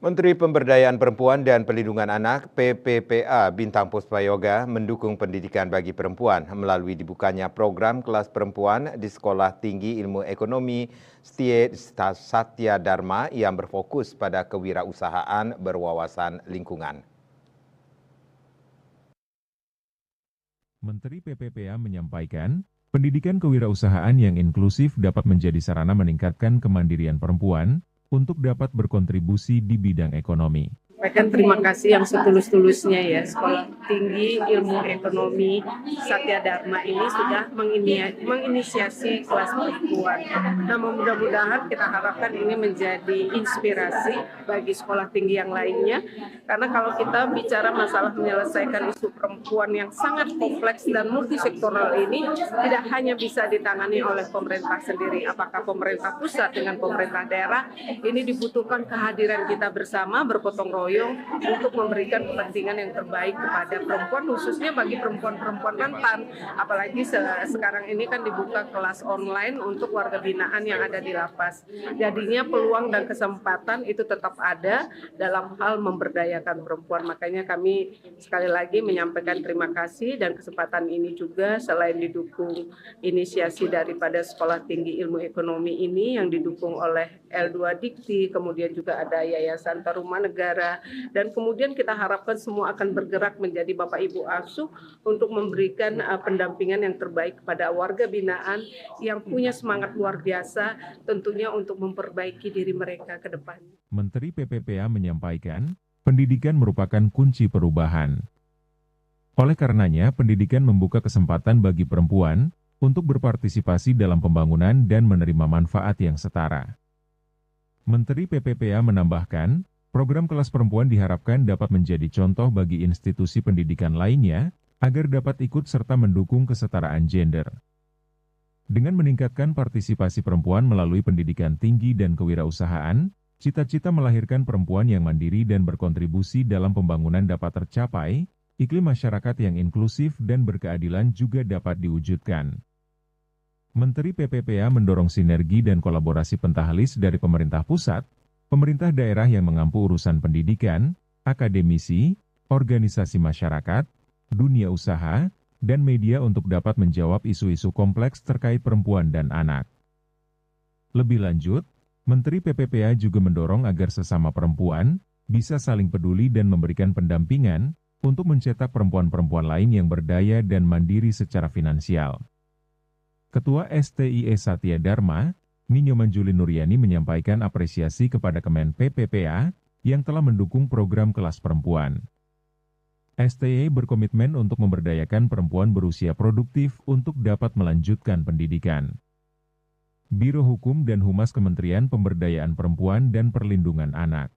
Menteri Pemberdayaan Perempuan dan Perlindungan Anak (PPPA) Bintang Puspayoga mendukung pendidikan bagi perempuan melalui dibukanya program kelas perempuan di Sekolah Tinggi Ilmu Ekonomi Satya Dharma yang berfokus pada kewirausahaan berwawasan lingkungan. Menteri PPPA menyampaikan, pendidikan kewirausahaan yang inklusif dapat menjadi sarana meningkatkan kemandirian perempuan untuk dapat berkontribusi di bidang ekonomi. Sampaikan terima kasih yang setulus-tulusnya ya, Sekolah Tinggi Ilmu Ekonomi Satya Dharma ini sudah menginisiasi kelas perempuan. Nah, mudah-mudahan kita harapkan ini menjadi inspirasi bagi sekolah tinggi yang lainnya, karena kalau kita bicara masalah menyelesaikan isu perempuan yang sangat kompleks dan multisektoral ini, tidak hanya bisa ditangani oleh pemerintah sendiri, apakah pemerintah pusat dengan pemerintah daerah, ini dibutuhkan kehadiran kita bersama, bergotong royong untuk memberikan kepentingan yang terbaik kepada perempuan, khususnya bagi perempuan-perempuan rentan. Apalagi sekarang ini kan dibuka kelas online untuk warga binaan yang ada di lapas. Jadinya peluang dan kesempatan itu tetap ada dalam hal memberdayakan perempuan. Makanya kami sekali lagi menyampaikan terima kasih, dan kesempatan ini juga selain didukung inisiasi daripada Sekolah Tinggi Ilmu Ekonomi ini yang didukung oleh L2 Dikti, kemudian juga ada Yayasan Taruma Negara, dan kemudian kita harapkan semua akan bergerak menjadi Bapak Ibu asuh untuk memberikan pendampingan yang terbaik kepada warga binaan yang punya semangat luar biasa tentunya untuk memperbaiki diri mereka ke depan. Menteri PPPA menyampaikan, pendidikan merupakan kunci perubahan. Oleh karenanya, pendidikan membuka kesempatan bagi perempuan untuk berpartisipasi dalam pembangunan dan menerima manfaat yang setara. Menteri PPPA menambahkan, program kelas perempuan diharapkan dapat menjadi contoh bagi institusi pendidikan lainnya agar dapat ikut serta mendukung kesetaraan gender. Dengan meningkatkan partisipasi perempuan melalui pendidikan tinggi dan kewirausahaan, cita-cita melahirkan perempuan yang mandiri dan berkontribusi dalam pembangunan dapat tercapai, iklim masyarakat yang inklusif dan berkeadilan juga dapat diwujudkan. Menteri PPPA mendorong sinergi dan kolaborasi pentahelis dari pemerintah pusat, pemerintah daerah yang mengampu urusan pendidikan, akademisi, organisasi masyarakat, dunia usaha, dan media untuk dapat menjawab isu-isu kompleks terkait perempuan dan anak. Lebih lanjut, Menteri PPPA juga mendorong agar sesama perempuan bisa saling peduli dan memberikan pendampingan untuk mencetak perempuan-perempuan lain yang berdaya dan mandiri secara finansial. Ketua STIE Satya Dharma, Ninyoman Juli Nuryani menyampaikan apresiasi kepada Kemen PPPA yang telah mendukung program kelas perempuan. STIE berkomitmen untuk memberdayakan perempuan berusia produktif untuk dapat melanjutkan pendidikan. Biro Hukum dan Humas Kementerian Pemberdayaan Perempuan dan Perlindungan Anak.